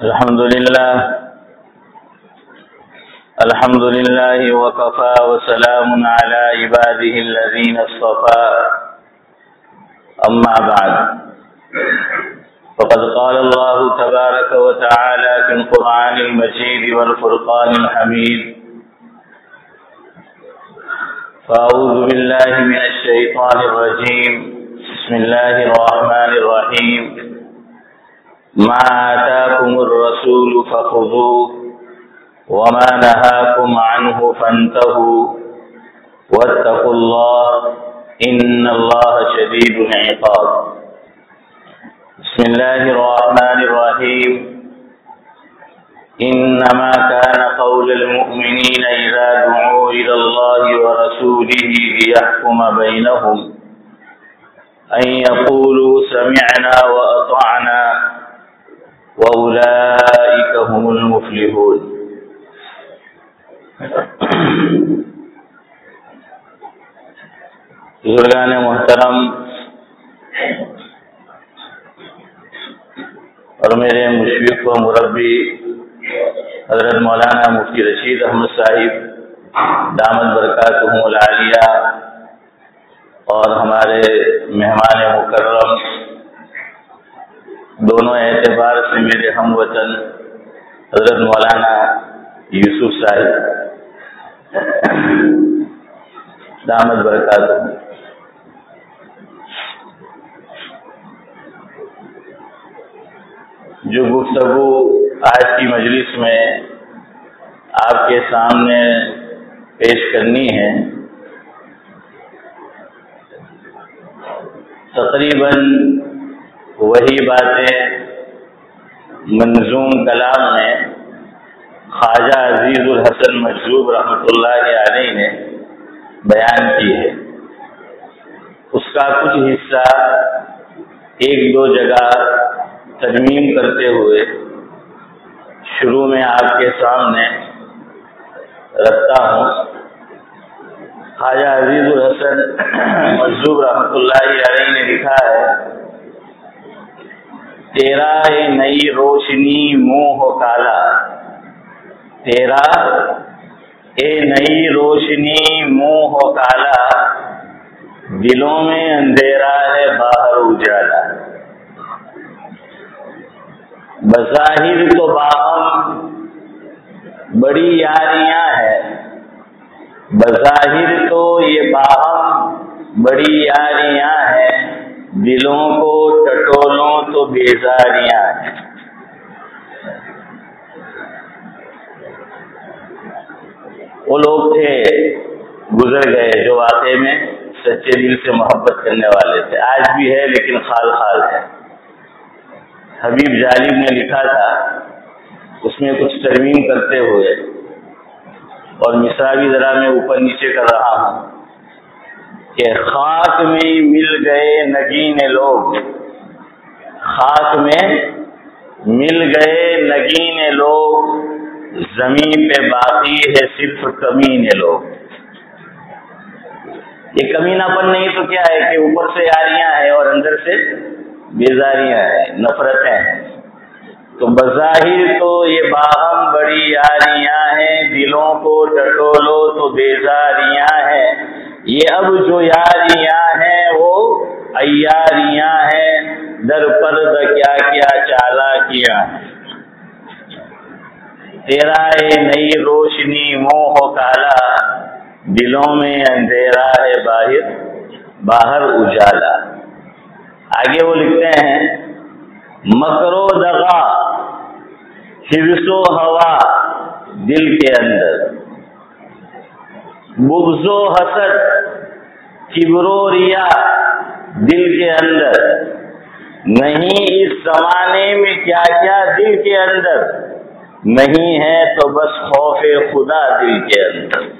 الحمد لله وكفى وسلام على عباده الذين اصطفى أما بعد فقد قال الله تبارك وتعالى في القرآن المجيد والفرقان الحميد فأعوذ بالله من الشيطان الرجيم بسم الله الرحمن الرحيم ما آتاكم الرسول فخذوه وما نهاكم عنه فانتهوا واتقوا الله إن الله شديد العقاب بسم الله الرحمن الرحيم إنما كان قول المؤمنين إذا دعوا إلى الله ورسوله ليحكم بينهم أن يقولوا سمعنا وأطعنا وأولئك هم المفلحون بزرگان محترم اور میرے مشفق و مربی حضرت مولانا مفتی رشید احمد صاحب دامت برکاتہم العالیہ اور ہمارے مہمان مکرم دونوں اعتبار سے میرے ہم وطن حضرت مولانا یوسف صاحب دامت برکاتہم، جو گفتگو آج کی مجلس میں آپ کے سامنے پیش کرنی ہے تقریباً وہی باتیں منظوم کلام میں خواجہ عزیز الحسن مجذوب رحمۃ اللہ علیہ نے بیان کی ہے۔ اس کا کچھ حصہ ایک دو جگہ ترمیم کرتے ہوئے شروع میں آپ کے سامنے رکھتا ہوں۔ خواجہ عزیز الحسن مجذوب رحمۃ اللہ علیہ نے لکھا ہے، تیرا اے نئی روشنی منہ ہو کالا، تیرا اے نئی روشنی منہ ہو کالا، دلوں میں اندھیرا ہے باہر اجالا۔ بظاہر تو باہم بڑی یاریاں ہیں، بظاہر تو یہ باہم بڑی یاریاں ہیں، دلوں کو ٹٹولوں تو بیزاریاں ہیں۔ وہ لوگ تھے گزر گئے جو واقعے میں سچے دل سے محبت کرنے والے تھے، آج بھی ہے لیکن خال خال ہے۔ حبیب جالب نے لکھا تھا، اس میں کچھ ترمیم کرتے ہوئے اور مصرع بھی ذرا میں اوپر نیچے کر رہا ہوں کہ خاک میں مل گئے نگین لوگ، خاک میں مل گئے نگین لوگ، زمین پہ باقی ہے صرف کمینے لوگ۔ یہ کمینہ پن نہیں تو کیا ہے کہ اوپر سے یاریاں ہیں اور اندر سے بیزاریاں ہیں، نفرتیں ہیں۔ تو بظاہر تو یہ باہم بڑی یاریاں ہیں، دلوں کو ٹٹولو تو بیزاریاں ہیں۔ یہ اب جو یاریاں ہیں وہ عیاریاں ہیں، در پرد کیا کیا چالاکیاں ہیں۔ تیرا اے نئی روشنی منہ ہو کالا، دلوں میں اندھیرا ہے باہر اجالا۔ آگے وہ لکھتے ہیں، مکر و دغا حرص و ہوا دل کے اندر، بغض و حسد کبر و ریا دل کے اندر، نہیں اس زمانے میں کیا کیا دل کے اندر، نہیں ہے تو بس خوف خدا دل کے اندر۔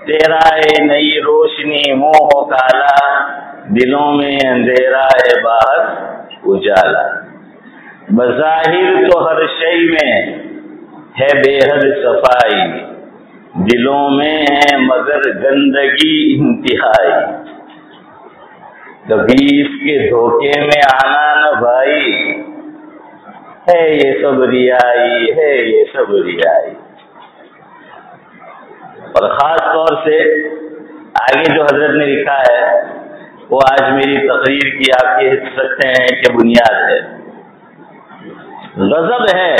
تیرا اے نئی روشنی منہ ہو کالا، دلوں میں اندھیرا ہے باہر اجالا۔ بظاہر تو ہر شے میں ہے بے حد صفائی، دلوں میں ہے مگر گندگی انتہائی۔ کبھی اس کے دھوکے میں آنا نہ بھائی، ہے یہ سب ریائی، ہے یہ سب ریائی۔ اور خاص طور سے آگے جو حضرت نے لکھا ہے وہ آج میری تقریر کی آپ کہہ سکتے ہیں کہ بنیاد ہے۔ غضب ہے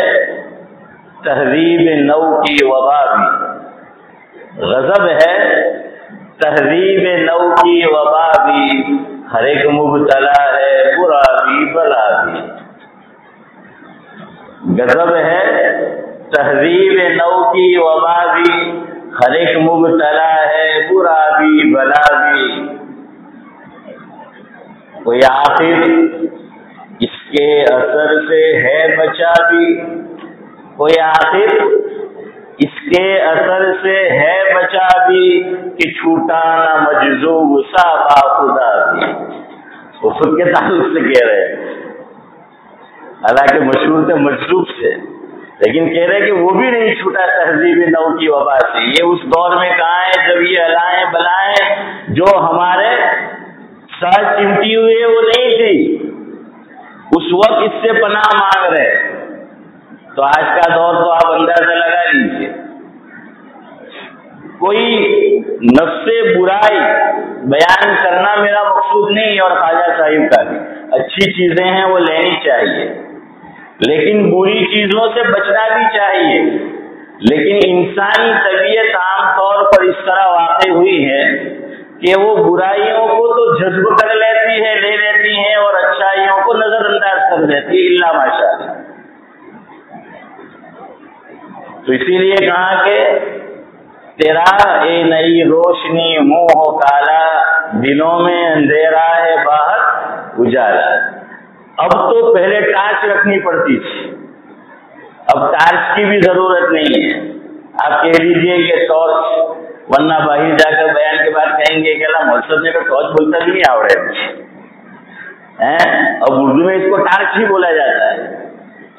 تہذیب نو کی وبا بھی، غضب ہے تہذیب نو کی وبا بھی، ہر ایک مبتلا ہے برا بھی بلا بھی۔ غضب ہے تہذیب نو کی وبا بھی، ہر ایک مبتلا ہے برا بھی بلا بھی۔ کوئی آخر اس کے اثر سے ہے بچا بھی، کوئی آخر اس کے اثر سے ہے بچا بھی، کہ چھوٹا نہ مجذوب سا باخدا بھی۔ کفر کے تعلق سے کہہ رہے ہیں، حالانکہ مشہور تھے مجذوب سے، لیکن کہہ رہے کہ وہ بھی نہیں چھوٹا تہذیب نو کی وبا سے۔ یہ اس دور میں کہاں ہے جب یہ علائیں بلائیں جو ہمارے ساتھ چمٹی ہوئی وہ نہیں تھی، اس وقت اس سے پناہ مانگ رہے۔ تو آج کا دور تو آپ اندازہ لگا لیجیے۔ کوئی نفس برائی بیان کرنا میرا مقصود نہیں، اور خواجہ صاحب کا بھی، اچھی چیزیں ہیں وہ لینی چاہیے، لیکن بری چیزوں سے بچنا بھی چاہیے۔ لیکن انسانی طبیعت عام طور پر اس طرح واقع ہوئی ہے کہ وہ برائیوں کو تو جذب کر لیتی ہے، لے لیتی ہیں، اور اچھائیوں کو نظر انداز کر دیتی ہے، الا ماشاءاللہ۔ تو اسی لیے کہا کہ تیرا اے نئی روشنی منہ ہو کالا، دنوں میں اندھیرا ہے باہر اجالا۔ اب تو پہلے ٹارچ رکھنی پڑتی تھی، اب ٹارچ کی بھی ضرورت نہیں ہے۔ آپ کہہ لیجئے کہ ٹارچ، ورنہ باہر جا کر بیان کے بعد کہیں گے کہ اللہ مولسد نے تو ٹارچ بولتا بھی نہیں آوڑے اب اردو میں اس کو ٹارچ ہی بولا جاتا ہے،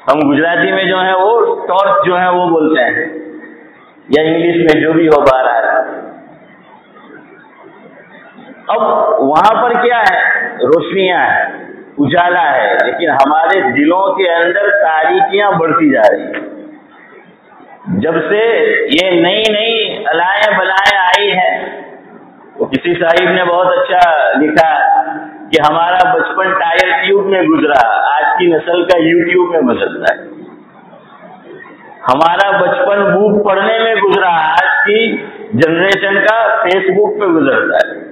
ہم گجراتی میں جو ہے وہ ٹارچ جو ہے وہ بولتے ہیں، یا انگلش میں جو بھی ہو بہرحال۔ اب وہاں پر کیا ہے، روشنیاں ہیں، اجالا ہے، لیکن ہمارے دلوں کے اندر تاریکیاں بڑھتی جا رہی ہیں۔ جب سے یہ نئی نئی علائیں بلائیں آئی ہیں، تو کسی صاحب نے بہت اچھا لکھا کہ ہمارا بچپن ٹائر ٹیوب میں گزرا، آج کی نسل کا یوٹیوب میں گزرتا ہے۔ ہمارا بچپن بک پڑھنے میں گزرا، آج کی جنریشن کا فیس بک پہ گزرتا ہے۔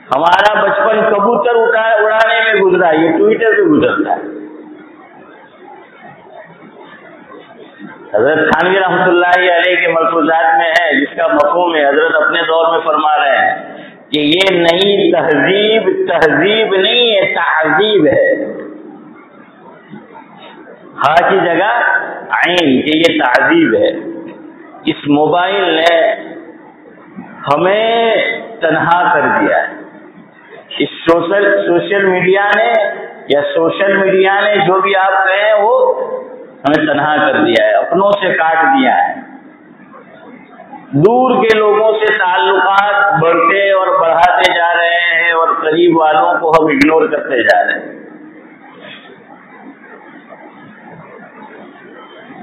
ہمارا بچپن کبوتر اڑانے میں گزرا، یہ ٹویٹر پہ گزرتا ہے۔ حضرت تھانوی رحمۃ اللہ علیہ کے ملفوظات میں ہے، جس کا مفہوم ہے، حضرت اپنے دور میں فرما رہے ہیں کہ یہ نئی تہذیب تہذیب نہیں ہے، تعذیب ہے۔ ہاں کی جگہ عین، کہ یہ تعذیب ہے۔ اس موبائل نے ہمیں تنہا کر دیا ہے، اس سوشل میڈیا نے، یا سوشل میڈیا نے جو بھی آپ کہیں وہ ہمیں تنہا کر دیا ہے، اپنوں سے کاٹ دیا ہے۔ دور کے لوگوں سے تعلقات بڑھتے اور بڑھاتے جا رہے ہیں، اور قریب والوں کو ہم اگنور کرتے جا رہے ہیں۔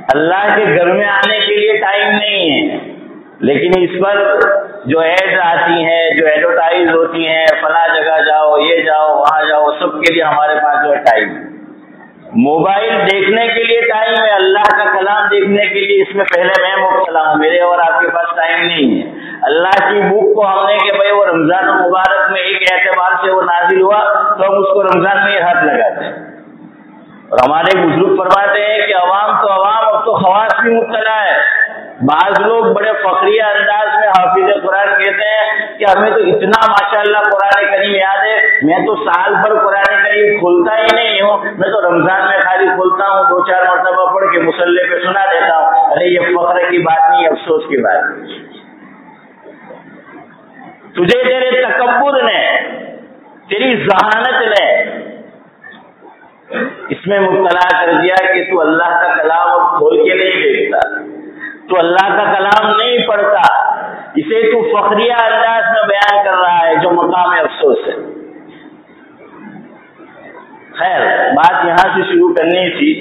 اللہ کے گھر میں آنے کے لیے ٹائم نہیں ہے، لیکن اس پر جو ایڈ آتی ہیں، جو ایڈورٹائز ہوتی ہیں، فلاں جگہ جاؤ، یہ جاؤ، وہاں جاؤ، سب کے لیے ہمارے پاس جو ہے ٹائم ہے۔ موبائل دیکھنے کے لیے ٹائم ہے، اللہ کا کلام دیکھنے کے لیے اس میں پہلے میں مبتلا ہوں، میرے اور آپ کے پاس ٹائم نہیں ہے۔ اللہ کی بک کو ہم نے کہ بھائی وہ رمضان المبارک میں ایک اعتبار سے وہ نازل ہوا تو ہم اس کو رمضان میں ہاتھ لگاتے ہیں، اور ہمارے بزرگ فرماتے ہیں کہ عوام تو عوام، اب تو خواص بھی مبتلا ہے۔ بعض لوگ بڑے فخریہ انداز میں حافظ قرآن کہتے ہیں کہ ہمیں تو اتنا ماشاءاللہ قرآن کریم یاد ہے، میں تو سال بھر قرآن کریم کھولتا ہی نہیں ہوں، میں تو رمضان میں خالی کھولتا ہوں، 2-4 مرتبہ پڑھ کے مصلی پہ سنا دیتا ہوں۔ ارے یہ فخر کی بات نہیں، افسوس کی بات نہیں۔ تجھے تیرے تکبر نے، تیری ذہانت نے اس میں مبتلا کر دیا کہ تو اللہ کا کلام اب کھول کے نہیں دیکھتا، تو اللہ کا کلام نہیں پڑھتا، اسے تو فخریہ انداز میں بیان کر رہا ہے، جو مقام افسوس ہے۔ بات یہاں سے شروع کرنی تھی.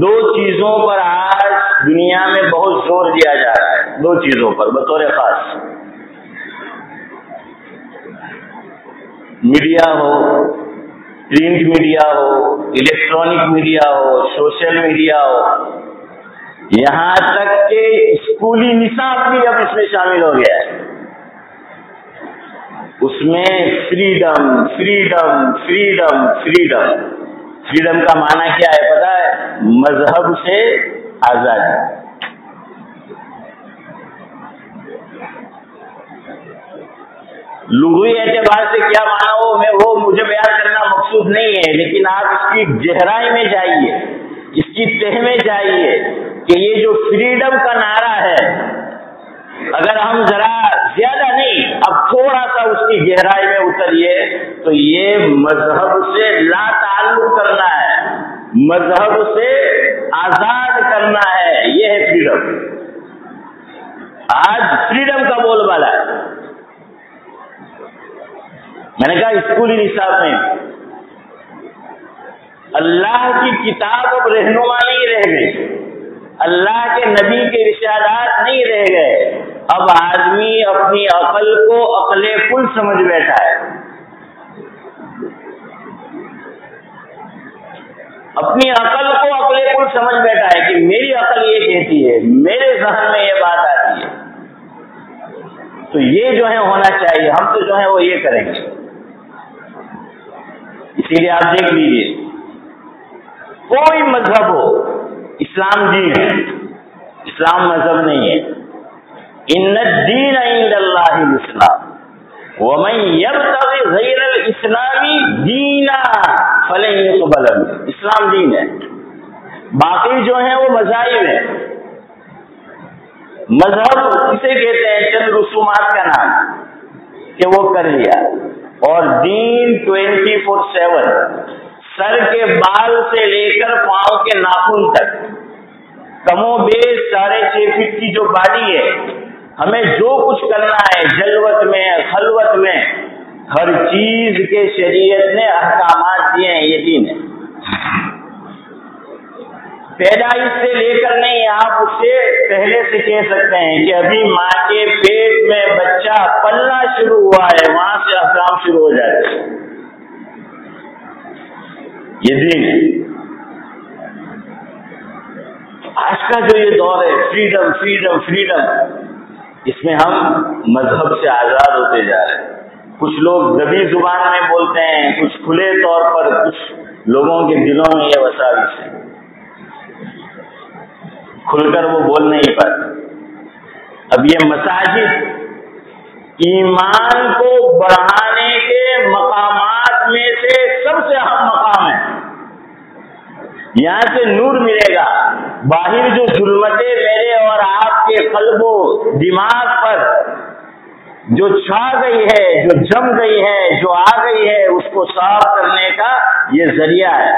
دو چیزوں پر آج دنیا میں بہت زور دیا جا رہا ہے, دو چیزوں پر بطور خاص. میڈیا ہو, پرنٹ میڈیا ہو, الیکٹرانک میڈیا ہو, سوشل میڈیا ہو, یہاں تک کہ اسکولی نصاب بھی اب اس میں شامل ہو گیا ہے. اس میں freedom freedom freedom freedom. Freedom کا معنی کیا ہے پتہ ہے؟ مذہب سے آزادی. لغوی اعتبار سے کیا معنی ہو وہ مجھے بیان کرنا مقصود نہیں ہے, لیکن آپ اس کی گہرائی میں جائیے, اس کی تہ میں جائیے کہ یہ جو فریڈم کا نعرہ ہے, اگر ہم ذرا زیادہ نہیں اب تھوڑا سا اس کی گہرائی میں اتریے تو یہ مذہب سے لا تعلق کرنا ہے, مذہب سے آزاد کرنا ہے. یہ ہے فریڈم. آج فریڈم کا بول بالا ہے. میں نے کہا اسکولی نصاب میں اللہ کی کتاب اب رہنما نہیں رہ گئی, اللہ کے نبی کے ارشادات نہیں رہ گئے. اب آدمی اپنی عقل کو عقل کل سمجھ بیٹھا ہے. اپنی عقل کو عقل کل سمجھ بیٹھا ہے کہ میری عقل یہ کہتی ہے, میرے ذہن میں یہ بات آتی ہے, تو یہ جو ہے ہونا چاہیے, ہم تو جو ہے وہ یہ کریں گے. اسی لیے آپ دیکھ لیجیے, کوئی مذہب ہو, اسلام دین ہے, اسلام مذہب نہیں ہے. ان الدین عند اللہ الاسلام ومن یبتغی غیر الاسلام دینا فلن یقبل منہ. اسلام دین ہے, باقی جو ہیں وہ مذاہب ہیں. مذہب کسے کہتے ہیں؟ چند رسومات کا نام کہ وہ کر لیا. اور دین 24/7, سر کے بال سے لے کر پاؤں کے ناخن تک, کم و بیش 6.5 فٹ کی جو باڈی ہے, ہمیں جو کچھ کرنا ہے جلوت میں خلوت میں, ہر چیز کے شریعت نے احکامات دیے ہیں. یہ دین ہے. پیدائش سے لے کر نہیں, آپ اس سے پہلے سے کہہ سکتے ہیں کہ ابھی ماں کے پیٹ میں بچہ پلنا شروع ہوا ہے, وہاں سے احکام شروع ہو جاتے ہیں. یہ دین ہے. آج کا جو یہ دور ہے فریڈم فریڈم فریڈم, اس میں ہم مذہب سے آزاد ہوتے جا رہے ہیں. کچھ لوگ دبی زبان میں بولتے ہیں, کچھ کھلے طور پر, کچھ لوگوں کے دلوں میں یہ وساوس ہے, کھل کر وہ بول نہیں پاتے. اب یہ مساجد ایمان کو بڑھانے کے مقامات میں سے سب سے اہم مقام ہے. یہاں سے نور ملے گا. باہر جو ظلمتیں میرے اور آپ کے قلب و دماغ پر جو چھا گئی ہے, جو جم گئی ہے, جو آ گئی ہے, اس کو صاف کرنے کا یہ ذریعہ ہے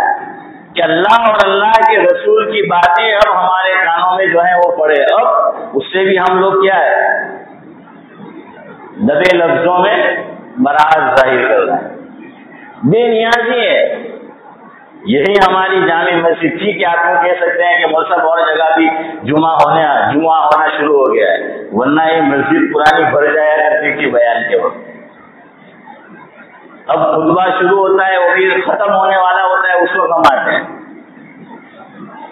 کہ اللہ اور اللہ کے رسول کی باتیں اب ہمارے کانوں میں جو ہیں وہ پڑے. اب اس سے بھی ہم لوگ کیا ہے, دبے لفظوں میں براز ظاہر کر رہے ہیں. بے نیازی ہے. یہی ہماری جامع مسجد تھی کہ آپ کہہ سکتے ہیں کہ مول صاحب اور جگہ بھی جمعہ ہونا شروع ہو گیا ہے, ورنہ یہ مسجد پرانی بھر جایا کرتی تھی بیان کے وقت. اب خطبہ شروع ہوتا ہے, وہ بھی ختم ہونے والا ہوتا ہے, اس وقت ہم آتے ہیں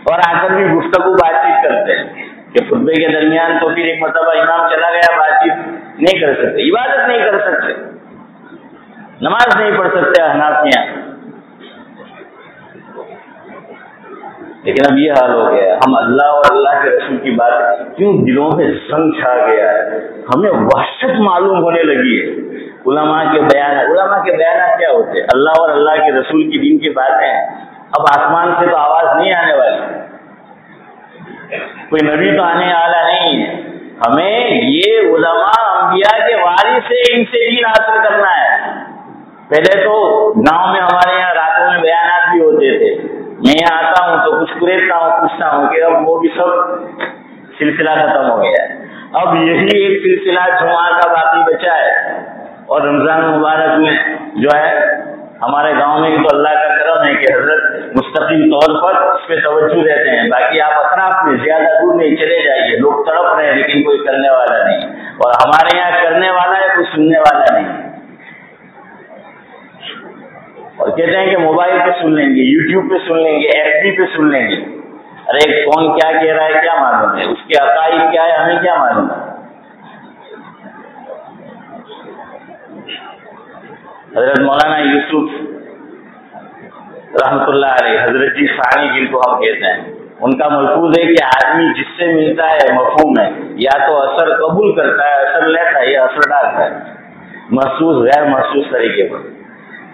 اور آ کر بھی گفتگو بات چیت کرتے ہیں کہ خطبے کے درمیان تو پھر ایک مرتبہ امام چلا گیا, بات چیت نہیں کر سکتے, عبادت نہیں کر سکتے, نماز نہیں پڑھ سکتے احناف کے یہاں. لیکن اب یہ حال ہو گیا ہے, ہم اللہ اور اللہ کے رسول کی بات کیوں دلوں میں زنگ چھا گیا ہے, ہمیں وحشت معلوم ہونے لگی ہے. علماء کے بیانات کیا ہوتے ہیں؟ اللہ اور اللہ کے رسول کی دین کی باتیں ہیں. اب آسمان سے تو آواز نہیں آنے والی, کوئی نبی تو آنے والا نہیں ہے. ہمیں یہ علماء انبیاء کے وارث سے ان سے دین حاصل کرنا ہے. پہلے تو گاؤں میں ہمارے یہاں راتوں میں بیانات بھی ہوتے تھے, میں یہاں آتا ہوں تو کچھ پوچھتا ہوں کہ اب وہ بھی سب سلسلہ ختم ہو گیا ہے. اب یہی ایک سلسلہ جمعہ کا باقی بچا ہے. اور رمضان مبارک میں جو ہے ہمارے گاؤں میں تو اللہ کا کرم ہے کہ حضرت مستقل طور پر اس پہ توجہ دیتے ہیں. باقی آپ اطراف میں زیادہ دور نہیں چلے جائیے. لوگ تڑپ رہے ہیں لیکن کوئی کرنے والا نہیں, اور ہمارے یہاں کرنے والا ہے کوئی سننے والا نہیں. اور کہتے ہیں کہ موبائل پہ سن لیں گے, یوٹیوب پہ سن لیں گے, ایف بی پہ سن لیں گے. ارے کون کیا کہہ رہا ہے کیا معلوم ہے, اس کے عقائد کیا ہے ہمیں کیا معلوم ہے. حضرت مولانا یوسف رحمۃ اللہ علیہ, حضرت جی ثانی جن کو ہم کہتے ہیں, ان کا ملفوظ ہے کہ آدمی جس سے ملتا ہے مفہوم ہے, یا تو اثر قبول کرتا ہے, اثر لیتا ہے, یا اثر ڈالتا ہے محسوس غیر محسوس طریقے پر.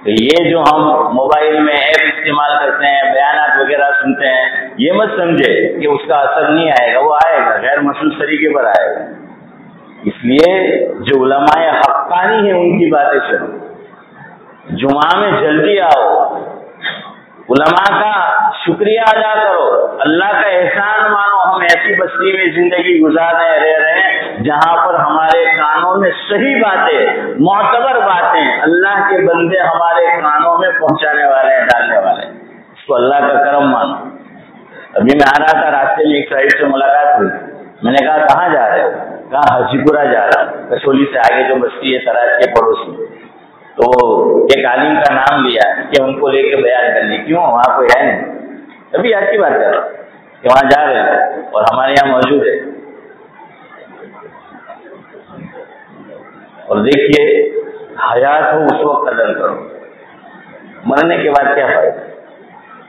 تو یہ جو ہم موبائل میں ایپ استعمال کرتے ہیں, بیانات وغیرہ سنتے ہیں, یہ مت سمجھے کہ اس کا اثر نہیں آئے گا, وہ آئے گا, غیر محسوس طریقے پر آئے گا. اس لیے جو علماء حقانی ہیں ان کی باتیں سنو, جمعہ میں جلدی آؤ, علماء کا شکریہ ادا کرو, اللہ کا احسان مانو. ہم ایسی بستی میں زندگی گزارنے رہ رہے ہیں جہاں پر ہمارے کانوں میں صحیح باتیں, معتبر باتیں اللہ کے بندے ہمارے کانوں میں پہنچانے والے ہیں, ڈالنے والے ہیں. اس کو اللہ کا کرم مانو. ابھی میں آ رہا تھا, راستے میں ایک صاحب سے ملاقات ہوئی. میں نے کہا کہاں جا رہے ہو؟ کہا حاجی پورہ جا رہا ہوں, کسولی سے آگے جو بستی ہے سراج کے پڑوس میں. تو ایک عالم کا نام لیا کہ ان کو لے کے بیان کرنے. کیوں, وہاں کوئی ہے نہیں. ابھی آج کی بات کر رہا ہوں کہ وہاں جا رہے ہیں اور ہمارے یہاں موجود ہے. اور دیکھیے, حیات ہو اس وقت قدر کرو, مرنے کے بعد کیا فائدہ.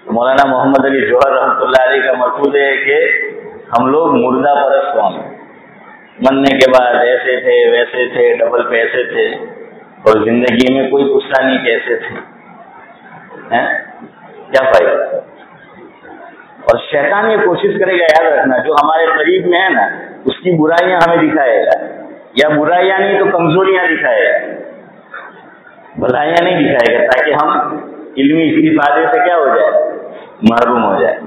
مولانا محمد علی جوہر رحمۃ اللہ علیہ کا مقصود ہے کہ ہم لوگ مردہ پرست قوم ہیں. مرنے کے بعد ایسے تھے ویسے تھے, ڈبل پیسے تھے, اور زندگی میں کوئی پوچھتا نہیں کیسے تھے, کیا فائدہ. اور شیطان یہ کوشش کرے گا, یاد رکھنا, جو ہمارے قریب میں ہے نا اس کی برائیاں ہمیں دکھائے گا, یا برائیاں نہیں تو کمزوریاں دکھائے گا, بھلائیاں نہیں دکھائے گا, تاکہ ہم علمی استفادے سے کیا ہو جائے, محروم ہو جائے.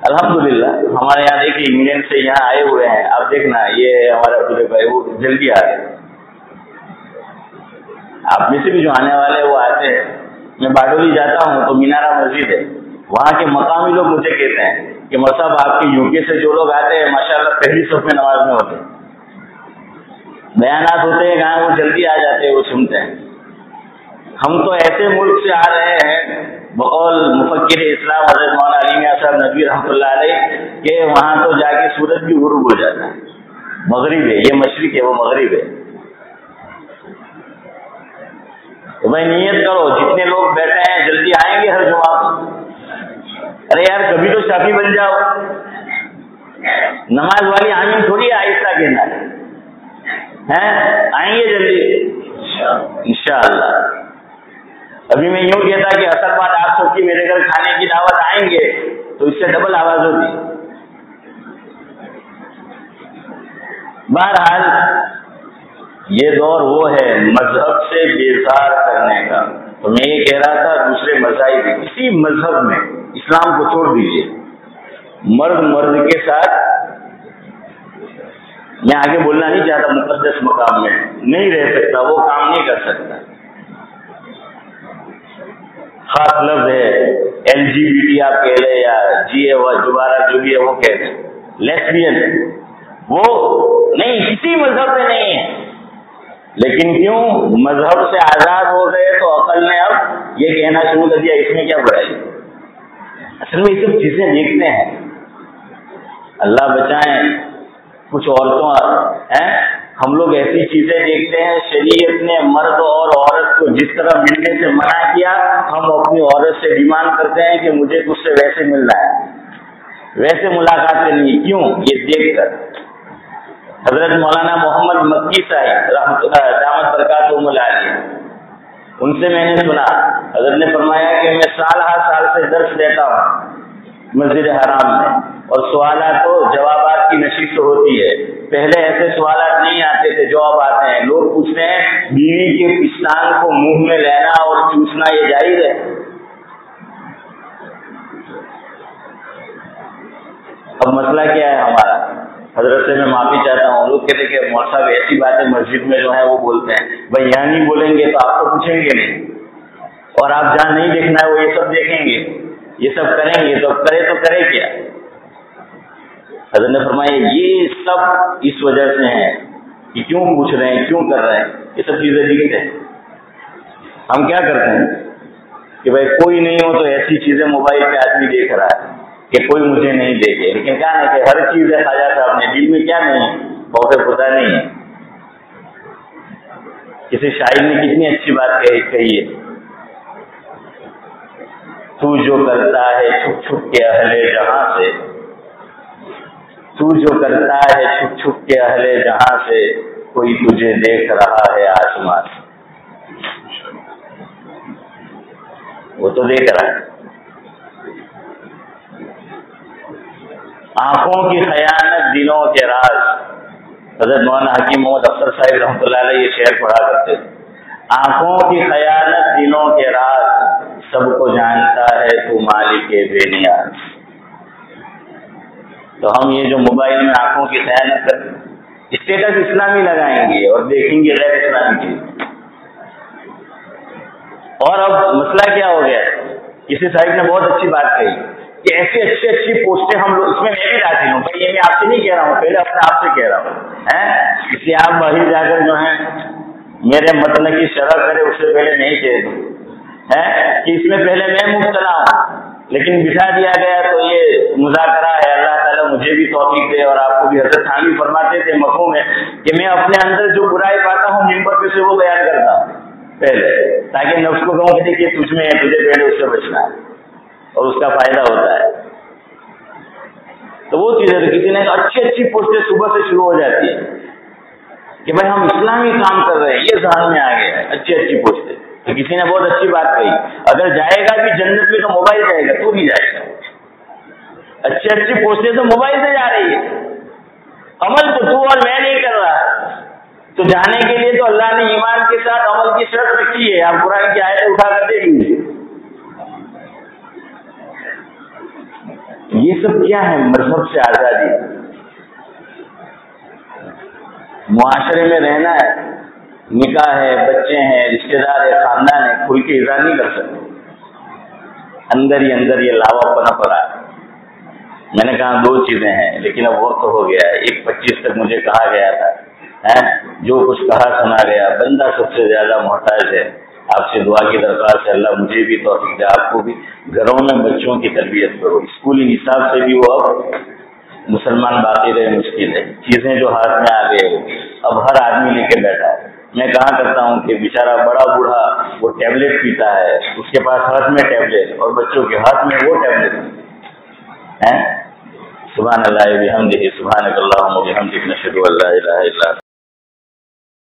الحمدللہ ہمارے یہاں دیکھیے انگلینڈ سے یہاں آئے ہوئے ہیں, آپ دیکھنا یہ ہمارا بڑے بھائی وہ جلدی آ رہے ہیں. آپ میں سے بھی جو آنے والے وہ آتے ہیں. میں باڈولی جاتا ہوں تو مینارہ مسجد ہے, وہاں کے مقامی لوگ مجھے کہتے ہیں کہ مول صاحب آپ کے یو کے سے جو لوگ آتے ہیں ماشاءاللہ پہلی صف میں نماز میں ہوتے ہیں, بیانات ہوتے ہیں کہاں وہ جلدی آ جاتے ہیں, وہ سنتے ہیں. ہم تو ایسے ملک سے آ رہے ہیں بقول مفکر اسلام حضرت مولانا علی میاں صاحب ندوی رحمۃ اللہ علیہ کہ وہاں تو جا کے سورج بھی غروب ہو جاتا ہے. مغرب ہے, یہ مشرق ہے, وہ مغرب ہے. تو بھائی نیت کرو, جتنے لوگ بیٹھے ہیں جلدی آئیں گے ہر جمعہ کو. ارے یار کبھی تو شافی بن جاؤ. نماز والی آمین تھوڑی آہستہ کہنا ہے, آئیں گے جلدی انشاءاللہ. ابھی میں یوں کہتا کہ اصل بات آپ سب کی میرے گھر کھانے کی دعوت آئیں گے تو اس سے ڈبل آواز ہوتی. بہرحال یہ دور وہ ہے مذہب سے بیزار کرنے کا. تو میں یہ کہہ رہا تھا دوسرے مذاہب کسی مذہب میں اسلام کو چھوڑ دیجیے. مرد کے ساتھ, میں آگے بولنا نہیں چاہتا, مقدس مقام میں نہیں رہ سکتا, وہ کام نہیں کر سکتا. خاص لفظ ہے LGBT آپ کہہ لیں یا جی اے دوبارہ جو بھی ہے وہ کہہ لیں, لیسبین, وہ نہیں کسی مذہب میں نہیں ہے. لیکن کیوں مذہب سے آزاد ہو گئے تو عقل نے اب یہ کہنا شروع کر دیا اس میں کیا برائی. اصل میں یہ سب چیزیں دیکھتے ہیں, اللہ بچائیں, کچھ عورتوں ہیں ہم لوگ ایسی چیزیں دیکھتے ہیں. شریعت نے مرد اور عورت کو جس طرح ملنے سے منع کیا, ہم اپنی عورت سے ڈیمانڈ کرتے ہیں کہ مجھے تجھ سے ویسے ملنا ہے, ویسے ملاقات کرنی ہے. کیوں, یہ دیکھ کر. حضرت مولانا محمد مکی صاحب رحمۃ اللہ دامت برکاتہم العالیہ, ان سے میں نے سنا حضرت نے فرمایا کہ میں سال ہر سال سے درس دیتا ہوں مسجد حرام میں, اور سوالات و جوابات کی نشست ہوتی ہے. پہلے ایسے سوالات نہیں آتے تھے, جواب آتے ہیں. لوگ پوچھتے ہیں بیوی کے پستان کو منہ میں لینا اور چوسنا یہ جائز ہے؟ اب مسئلہ کیا ہے ہمارا؟ حضرت سے میں معافی چاہتا ہوں. لوگ کہتے کہ مول صاحب ایسی باتیں مسجد میں جو ہے وہ بولتے ہیں. بھائی یہاں نہیں بولیں گے تو آپ کو پوچھیں گے نہیں. اور آپ جہاں نہیں دیکھنا ہے وہ یہ سب دیکھیں گے، یہ سب کریں گے، تو کرے کیا؟ حضرت نے فرمایا یہ سب اس وجہ سے ہیں کہ کیوں پوچھ رہے ہیں، کیوں کر رہے ہیں، یہ سب چیزیں دکھتے ہیں۔ ہم کیا کرتے ہیں کہ بھائی کوئی نہیں ہو تو ایسی چیزیں موبائل پہ آدمی دیکھ رہا ہے کہ کوئی مجھے نہیں دیکھے، لیکن کیا نہیں کہ ہر چیز ہے خواجہ صاحب نے دل میں کیا نہیں ہے، خوف خدا نہیں ہے۔ کسی شاعر نے کتنی اچھی بات کہی ہے، تو جو کرتا ہے چھپ چھپ کے اہل جہاں سے، تو جو کرتا ہے چھپ چھپ کے اہل جہاں سے، کوئی تجھے دیکھ رہا ہے آسمان سے۔ وہ تو دیکھ رہا ہے۔ آنکھوں کی خیانت دلوں کے راز، حضرت مولانا حکیم محمد افسر صاحب رحمۃ اللہ علیہ یہ شعر پڑھا کرتے تھے، آنکھوں کی خیانت دلوں کے راز، سب کو جانتا ہے تو مالک بے نیاز۔ تو ہم یہ جو موبائل میں آنکھوں کی خیانت کرتے ہیں، اسٹیٹس اسلامی لگائیں گے اور دیکھیں گے غیر اسلامی چیز۔ اور اب مسئلہ کیا ہو گیا ہے، کسی صاحب نے بہت اچھی بات کہی کہ ایسی اچھی پوسٹیں ہم لوگ، اس میں میں بھی داخل ہوں بھائی، یہ میں آپ سے نہیں کہہ رہا ہوں، پہلے اپنے آپ سے کہہ رہا ہوں، کسی آپ باہر جا کر جو ہے میرے متن کی شرح کرے اس سے پہلے نہیں کہہ دوں کہ اس میں پہلے میں مبتلا ہوں، لیکن بٹھا دیا گیا تو یہ مذاکرہ ہے۔ اللہ تعالیٰ مجھے بھی توفیق دے اور آپ کو بھی۔ حضرت تھانوی فرماتے تھے مفہوم ہے کہ میں اپنے اندر جو برائی پاتا ہوں منبر پہ سے وہ بیان کرتا ہوں پہلے، تاکہ نفس کو کہوں کہ تجھ میں ہے، تجھے پہلے اس سے بچنا ہے، اور اس کا فائدہ ہوتا ہے۔ تو وہ چیزیں کسی نے اچھی پوسٹیں صبح سے شروع ہو جاتی ہے کہ بھائی ہم اسلامی کام کر رہے ہیں، یہ ذہن میں آ گیا ہے، اچھی پوسٹیں۔ تو کسی نے بہت اچھی بات کہی، اگر جائے گا بھی جنت میں تو موبائل جائے گا، تو نہیں جائے گا۔ اچھی پوسٹیں تو موبائل سے جا رہی ہے، عمل تو تو اور میں نہیں کر رہا۔ تو جانے کے لیے تو اللہ نے ایمان کے ساتھ عمل کی شرط رکھی ہے، آپ قرآن کی آیتیں اٹھا کر دیکھ لیجیے۔ یہ سب کیا ہے؟ مذہب سے آزادی، معاشرے میں رہنا ہے، نکاح ہے، بچے ہیں، رشتے دار ہے، خاندان ہے، کھل کے اظہار نہیں کر سکتے، اندر ہی اندر یہ لاوا پنا پڑا ہے۔ میں نے کہا دو چیزیں ہیں، لیکن اب وقت ہو گیا ہے۔ 1:25 تک مجھے کہا گیا تھا، جو کچھ کہا سنا گیا۔ بندہ سب سے زیادہ محتاج ہے، آپ سے دعا کی درخواست ہے، اللہ مجھے بھی توفیق دے، آپ کو بھی۔ گھروں میں بچوں کی تربیت کرو، اسکولی نصاب سے بھی وہ اب مسلمان باقی رہے مشکل ہے، چیزیں جو ہاتھ میں آ گئے اب ہر آدمی لے کے بیٹھا ہے۔ میں کہا کرتا ہوں کہ بیچارہ بڑا بوڑھا وہ ٹیبلٹ پیتا ہے، اس کے پاس ہاتھ میں ٹیبلٹ، اور بچوں کے ہاتھ میں وہ ٹیبلٹ ہے۔ سبحان اللہ وبحمدہ، سبحانک اللہم وبحمدک، نشہد ان لا الہ الا انت۔